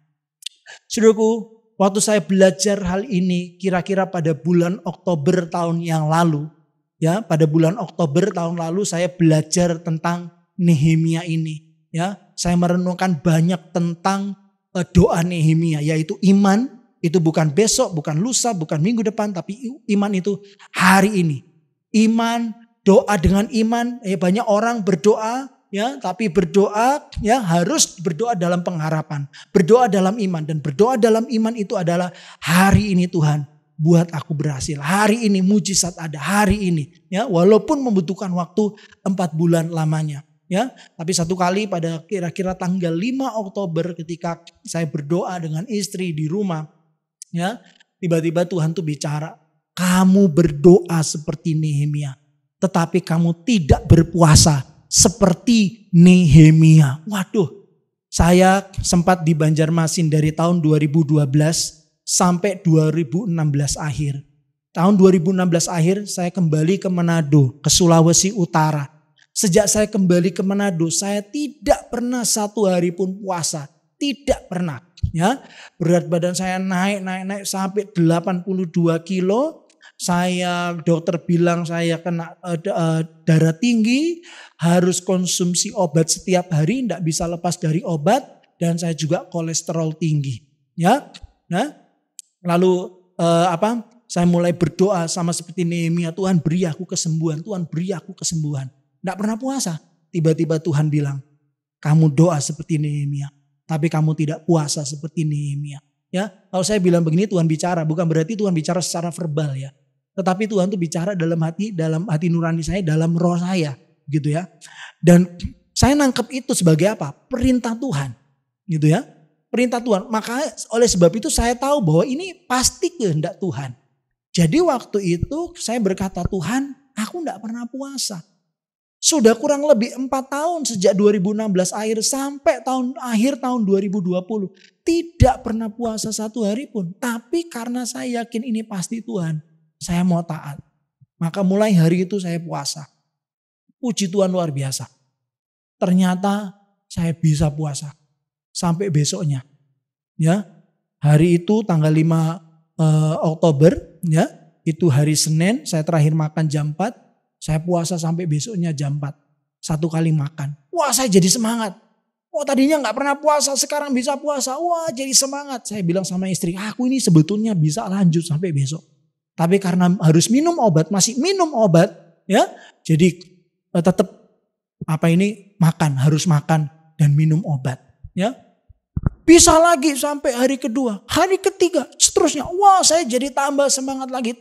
Saudaraku, waktu saya belajar hal ini kira-kira pada bulan Oktober tahun yang lalu, ya, pada bulan Oktober tahun lalu saya belajar tentang Nehemia ini. Ya, saya merenungkan banyak tentang doa Nehemia, yaitu iman. Itu bukan besok, bukan lusa, bukan minggu depan, tapi iman itu hari ini. Iman, doa dengan iman. Banyak orang berdoa, ya, tapi berdoa ya harus berdoa dalam pengharapan, berdoa dalam iman, dan berdoa dalam iman itu adalah hari ini Tuhan buat aku berhasil. Hari ini mujizat ada hari ini, ya, walaupun membutuhkan waktu 4 bulan lamanya. ya. Tapi satu kali pada kira-kira tanggal 5 Oktober ketika saya berdoa dengan istri di rumah, ya, tiba-tiba Tuhan tuh bicara, kamu berdoa seperti Nehemia, tetapi kamu tidak berpuasa seperti Nehemia. Waduh, saya sempat di Banjarmasin dari tahun 2012 sampai 2016 akhir. Tahun 2016 akhir saya kembali ke Manado, ke Sulawesi Utara. Sejak saya kembali ke Manado, saya tidak pernah satu hari pun puasa. Tidak pernah. Ya, berat badan saya naik sampai 82 kilo. Dokter bilang saya kena darah tinggi, harus konsumsi obat setiap hari, tidak bisa lepas dari obat, dan saya juga kolesterol tinggi. Ya, nah, lalu saya mulai berdoa sama seperti Nehemia, Tuhan beri aku kesembuhan, Tuhan beri aku kesembuhan. Tidak pernah puasa. Tiba-tiba Tuhan bilang, kamu doa seperti Nehemia, tapi kamu tidak puasa seperti Nehemia. Ya, kalau saya bilang begini Tuhan bicara, bukan berarti Tuhan bicara secara verbal ya. Tetapi Tuhan tuh bicara dalam hati nurani saya, dalam roh saya, gitu ya. Dan saya nangkep itu sebagai apa? Perintah Tuhan, gitu ya. Perintah Tuhan. Maka oleh sebab itu saya tahu bahwa ini pasti kehendak Tuhan. Jadi waktu itu saya berkata, Tuhan, aku tidak pernah puasa. Sudah kurang lebih 4 tahun sejak 2016 akhir sampai akhir tahun 2020. Tidak pernah puasa satu hari pun. Tapi karena saya yakin ini pasti Tuhan, saya mau taat. Maka mulai hari itu saya puasa. Puji Tuhan luar biasa. Ternyata saya bisa puasa sampai besoknya. Ya, hari itu tanggal 5 Oktober, ya, itu hari Senin, saya terakhir makan jam 4, saya puasa sampai besoknya jam 4. Satu kali makan. Wah, saya jadi semangat. Oh, tadinya gak pernah puasa, sekarang bisa puasa. Wah, jadi semangat. Saya bilang sama istri, aku ini sebetulnya bisa lanjut sampai besok. Tapi karena harus minum obat, masih minum obat, ya. Jadi tetap harus makan dan minum obat, ya. Bisa lagi sampai hari kedua, hari ketiga, seterusnya. Wah, saya jadi tambah semangat lagi.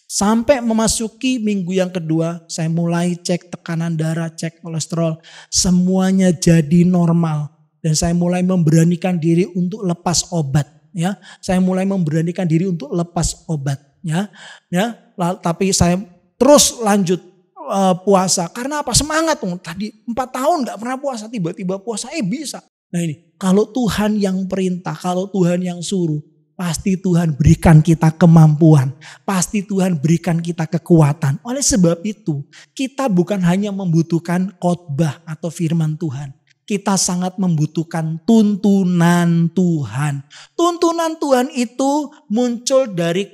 Sampai memasuki minggu yang kedua, saya mulai cek tekanan darah, cek kolesterol. Semuanya jadi normal. Dan saya mulai memberanikan diri untuk lepas obat. Ya, saya mulai memberanikan diri untuk lepas obat. Ya. Tapi saya terus lanjut puasa. Karena apa? Semangat. Tadi 4 tahun gak pernah puasa, tiba-tiba puasa, bisa. Nah ini, kalau Tuhan yang perintah, kalau Tuhan yang suruh, pasti Tuhan berikan kita kemampuan. Pasti Tuhan berikan kita kekuatan. Oleh sebab itu, kita bukan hanya membutuhkan khotbah atau firman Tuhan. Kita sangat membutuhkan tuntunan Tuhan. Tuntunan Tuhan itu muncul dari,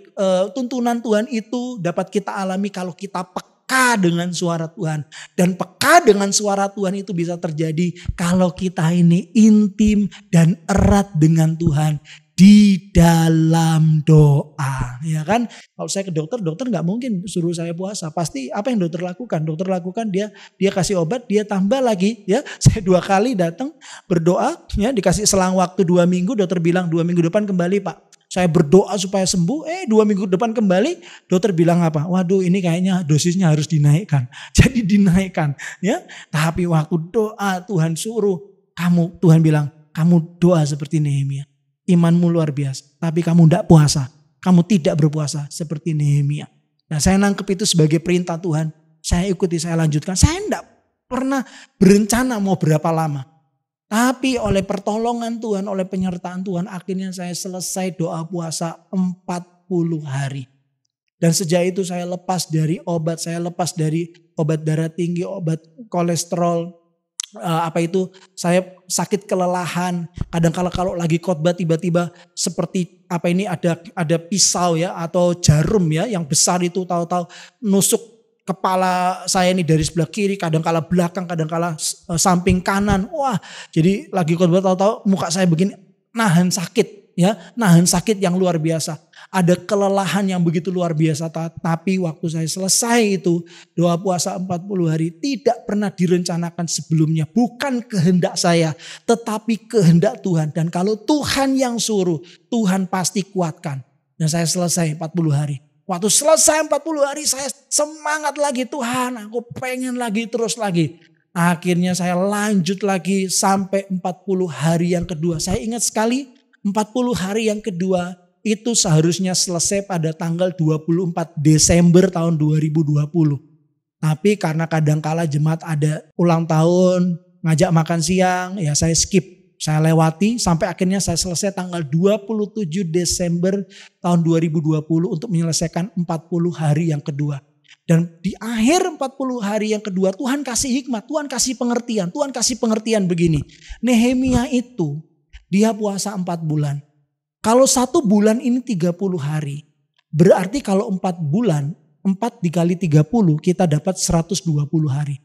tuntunan Tuhan itu dapat kita alami kalau kita peka dengan suara Tuhan. Dan peka dengan suara Tuhan itu bisa terjadi kalau kita ini intim dan erat dengan Tuhan di dalam doa. Ya kan? Kalau saya ke dokter gak mungkin suruh saya puasa. Pasti apa yang dokter lakukan? Dokter lakukan dia kasih obat, dia tambah lagi. Ya, saya 2 kali datang berdoa, ya, dikasih selang waktu 2 minggu. Dokter bilang 2 minggu depan kembali Pak. Saya berdoa supaya sembuh, 2 minggu depan kembali, dokter bilang apa? Waduh, ini kayaknya dosisnya harus dinaikkan. Jadi dinaikkan, ya. Tapi waktu doa Tuhan suruh, Tuhan bilang, kamu doa seperti Nehemia. Imanmu luar biasa, tapi kamu tidak puasa. Kamu tidak berpuasa seperti Nehemia. Nah, saya nangkep itu sebagai perintah Tuhan. Saya ikuti, saya lanjutkan. Saya tidak pernah berencana mau berapa lama. Tapi oleh pertolongan Tuhan, oleh penyertaan Tuhan, akhirnya saya selesai doa puasa 40 hari. Dan sejak itu saya lepas dari obat, obat darah tinggi, obat kolesterol, saya sakit kelelahan. Kadang-kala kalau lagi khotbah tiba-tiba seperti ada pisau ya atau jarum ya yang besar itu tahu-tahu nusuk kepala saya ini dari sebelah kiri, kadang-kala belakang, kadang-kala samping kanan. Wah, jadi lagi khotbah tahu-tahu muka saya begini, nahan sakit ya, nahan sakit yang luar biasa. Ada kelelahan yang begitu luar biasa, tapi waktu saya selesai itu doa puasa 40 hari tidak pernah direncanakan sebelumnya. Bukan kehendak saya, tetapi kehendak Tuhan. Dan kalau Tuhan yang suruh, Tuhan pasti kuatkan. Dan saya selesai 40 hari. Waktu selesai 40 hari saya semangat lagi, Tuhan aku pengen lagi terus lagi. Akhirnya saya lanjut lagi sampai 40 hari yang kedua. Saya ingat sekali 40 hari yang kedua itu seharusnya selesai pada tanggal 24 Desember tahun 2020. Tapi karena kadangkala jemaat ada ulang tahun, ngajak makan siang, ya saya skip. Saya lewati sampai akhirnya saya selesai tanggal 27 Desember tahun 2020 untuk menyelesaikan 40 hari yang kedua. Dan di akhir 40 hari yang kedua Tuhan kasih hikmat, Tuhan kasih pengertian begini. Nehemia itu dia puasa 4 bulan. Kalau 1 bulan ini 30 hari. Berarti kalau 4 bulan, 4 dikali 30 kita dapat 120 hari.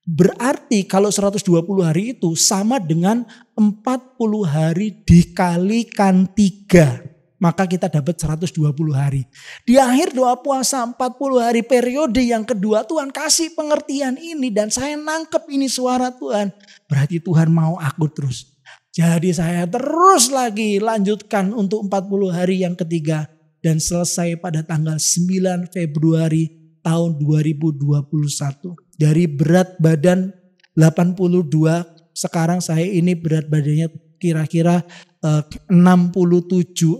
Berarti kalau 120 hari itu sama dengan 40 hari dikalikan 3. Maka kita dapat 120 hari. Di akhir doa puasa 40 hari periode yang kedua Tuhan kasih pengertian ini. Dan saya nangkep ini suara Tuhan. Berarti Tuhan mau aku terus. Jadi saya terus lagi lanjutkan untuk 40 hari yang ketiga. Dan selesai pada tanggal 9 Februari tahun 2021. Dari berat badan 82, sekarang saya ini berat badannya kira-kira 67, 66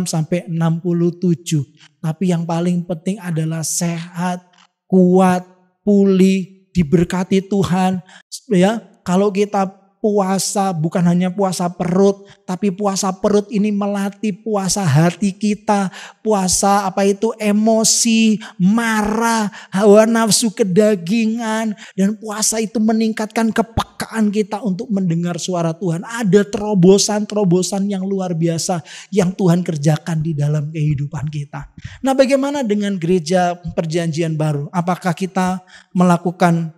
sampai 67. Tapi yang paling penting adalah sehat, kuat, pulih, diberkati Tuhan. Ya, kalau kita puasa bukan hanya puasa perut, tapi puasa perut ini melatih puasa hati kita, puasa emosi, marah, hawa nafsu kedagingan, dan puasa itu meningkatkan kepekaan kita untuk mendengar suara Tuhan. Ada terobosan-terobosan yang luar biasa yang Tuhan kerjakan di dalam kehidupan kita. Nah, bagaimana dengan gereja Perjanjian Baru? Apakah kita melakukan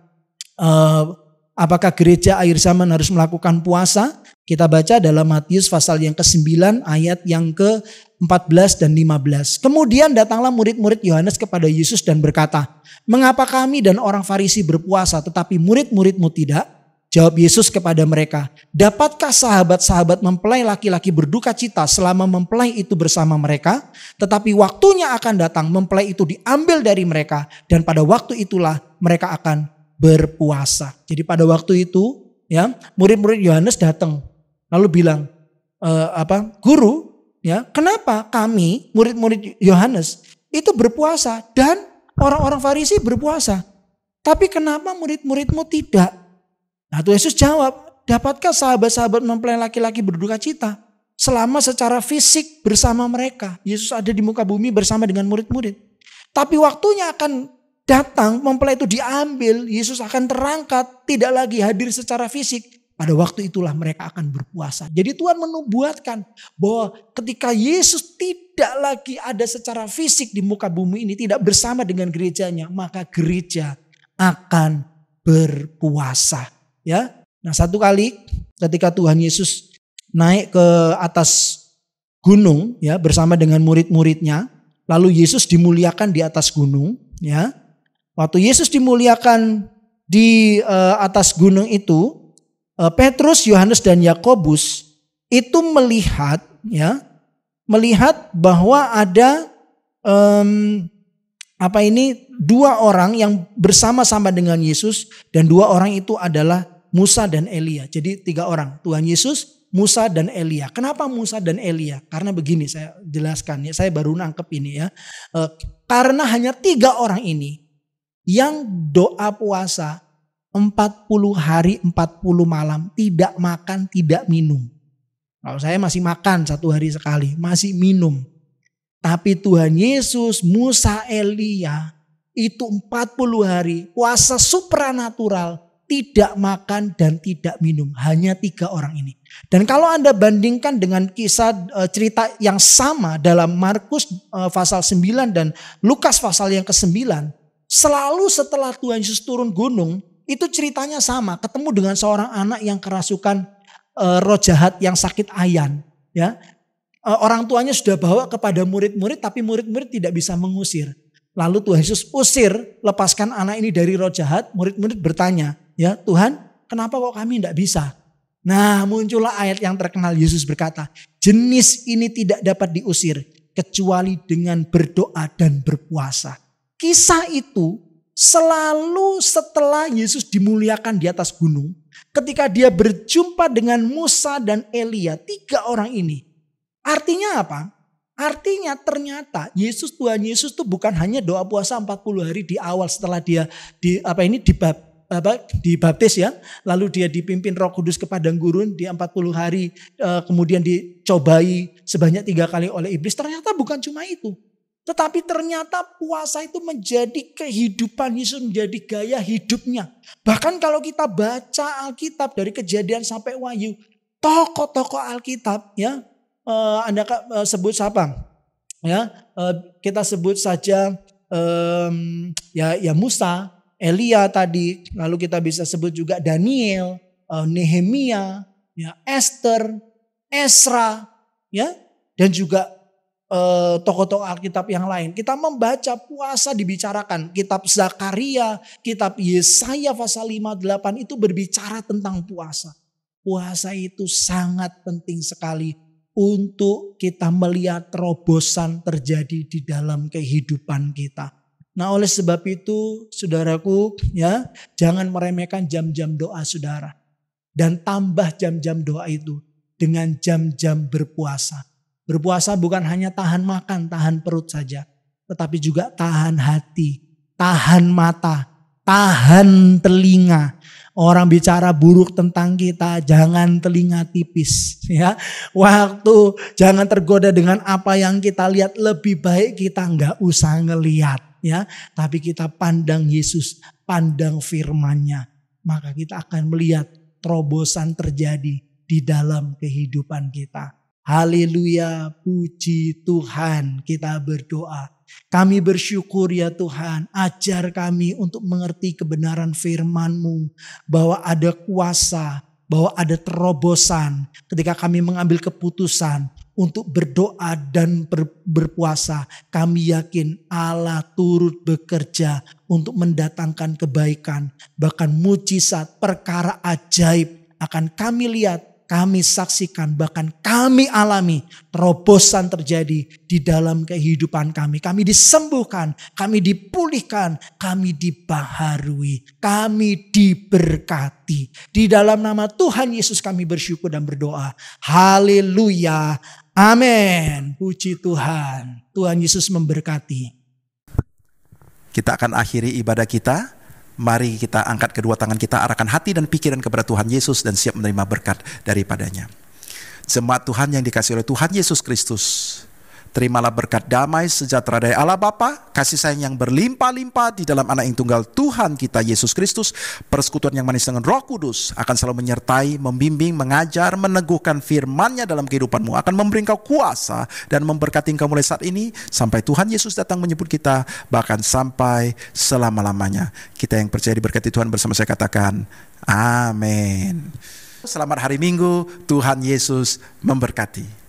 apakah gereja akhir zaman harus melakukan puasa? Kita baca dalam Matius pasal yang ke-9 ayat yang ke-14 dan 15. Kemudian datanglah murid-murid Yohanes kepada Yesus dan berkata, "Mengapa kami dan orang Farisi berpuasa tetapi murid-muridmu tidak?" Jawab Yesus kepada mereka, "Dapatkah sahabat-sahabat mempelai laki-laki berduka cita selama mempelai itu bersama mereka? Tetapi waktunya akan datang mempelai itu diambil dari mereka dan pada waktu itulah mereka akan berpuasa." Jadi pada waktu itu ya murid-murid Yohanes datang lalu bilang Guru, ya kenapa kami murid-murid Yohanes itu berpuasa dan orang-orang Farisi berpuasa, tapi kenapa murid-muridmu tidak? Nah, Tuhan Yesus jawab, "Dapatkah sahabat-sahabat mempelai laki-laki berduka cita selama secara fisik bersama mereka?" Yesus ada di muka bumi bersama dengan murid-murid. Tapi waktunya akan datang, mempelai itu diambil, Yesus akan terangkat, tidak lagi hadir secara fisik. Pada waktu itulah mereka akan berpuasa. Jadi Tuhan menubuatkan bahwa ketika Yesus tidak lagi ada secara fisik di muka bumi ini, tidak bersama dengan gerejanya, maka gereja akan berpuasa. Ya, nah satu kali ketika Tuhan Yesus naik ke atas gunung ya bersama dengan murid-muridnya, lalu Yesus dimuliakan di atas gunung ya. Waktu Yesus dimuliakan di atas gunung itu, Petrus, Yohanes dan Yakobus itu melihat bahwa ada dua orang yang bersama-sama dengan Yesus, dan dua orang itu adalah Musa dan Elia. Jadi 3 orang, Tuhan Yesus, Musa dan Elia. Kenapa Musa dan Elia? Karena begini saya jelaskan ya, saya baru nangkep ini ya. Karena hanya 3 orang ini yang doa puasa 40 hari 40 malam, tidak makan, tidak minum. Kalau saya masih makan 1 hari sekali, masih minum. Tapi Tuhan Yesus, Musa, Elia itu 40 hari puasa supranatural, tidak makan dan tidak minum. Hanya 3 orang ini. Dan kalau Anda bandingkan dengan kisah cerita yang sama dalam Markus pasal 9 dan Lukas pasal yang ke-9. Selalu setelah Tuhan Yesus turun gunung, itu ceritanya sama. Ketemu dengan seorang anak yang kerasukan roh jahat yang sakit ayan. Ya, orang tuanya sudah bawa kepada murid-murid, tapi murid-murid tidak bisa mengusir. Lalu Tuhan Yesus usir, lepaskan anak ini dari roh jahat. Murid-murid bertanya, ya Tuhan, kenapa kok kami tidak bisa? Nah, muncullah ayat yang terkenal. Yesus berkata, jenis ini tidak dapat diusir kecuali dengan berdoa dan berpuasa. Kisah itu selalu setelah Yesus dimuliakan di atas gunung, ketika dia berjumpa dengan Musa dan Elia, 3 orang ini. Artinya apa? Artinya ternyata Tuhan Yesus itu bukan hanya doa puasa 40 hari di awal setelah dia dibaptis ya. Lalu dia dipimpin Roh Kudus ke padang gurun di 40 hari kemudian dicobai sebanyak 3 kali oleh iblis. Ternyata bukan cuma itu. Tetapi ternyata puasa itu menjadi kehidupan Yesus, menjadi gaya hidupnya. Bahkan kalau kita baca Alkitab dari Kejadian sampai Wahyu, tokoh-tokoh Alkitab ya, Anda sebut siapa? Ya, kita sebut saja ya Musa, Elia tadi, lalu kita bisa sebut juga Daniel, Nehemia, ya Esther, Esra, ya, dan juga tokoh-tokoh Alkitab yang lain. Kita membaca puasa dibicarakan. Kitab Zakaria, kitab Yesaya pasal 58 itu berbicara tentang puasa. Puasa itu sangat penting sekali untuk kita melihat terobosan terjadi di dalam kehidupan kita. Nah, oleh sebab itu, saudaraku, ya, jangan meremehkan jam-jam doa saudara. Dan tambah jam-jam doa itu dengan jam-jam berpuasa. Berpuasa bukan hanya tahan makan, tahan perut saja, tetapi juga tahan hati, tahan mata, tahan telinga. Orang bicara buruk tentang kita, jangan telinga tipis ya. Waktu jangan tergoda dengan apa yang kita lihat, lebih baik kita nggak usah ngelihat ya. Tapi kita pandang Yesus, pandang firman-Nya. Maka kita akan melihat terobosan terjadi di dalam kehidupan kita. Haleluya, puji Tuhan, kita berdoa. Kami bersyukur ya Tuhan, ajar kami untuk mengerti kebenaran firman-Mu. Bahwa ada kuasa, bahwa ada terobosan ketika kami mengambil keputusan untuk berdoa dan berpuasa. Kami yakin Allah turut bekerja untuk mendatangkan kebaikan. Bahkan mujizat, perkara ajaib akan kami lihat, kami saksikan, bahkan kami alami terobosan terjadi di dalam kehidupan kami. Kami disembuhkan, kami dipulihkan, kami dibaharui, kami diberkati. Di dalam nama Tuhan Yesus kami bersyukur dan berdoa. Haleluya. Amin. Puji Tuhan. Tuhan Yesus memberkati. Kita akan akhiri ibadah kita. Mari kita angkat kedua tangan kita, arahkan hati dan pikiran kepada Tuhan Yesus dan siap menerima berkat daripadanya. Jemaat Tuhan yang dikasihi oleh Tuhan Yesus Kristus, terimalah berkat damai sejahtera dari Allah Bapa, kasih sayang yang berlimpah-limpah di dalam Anak yang tunggal Tuhan kita Yesus Kristus, persekutuan yang manis dengan Roh Kudus akan selalu menyertai, membimbing, mengajar, meneguhkan firman-Nya dalam kehidupanmu, akan memberi engkau kuasa dan memberkati engkau mulai saat ini sampai Tuhan Yesus datang menjemput kita, bahkan sampai selama-lamanya. Kita yang percaya diberkati Tuhan bersama saya katakan amin. Selamat hari Minggu, Tuhan Yesus memberkati.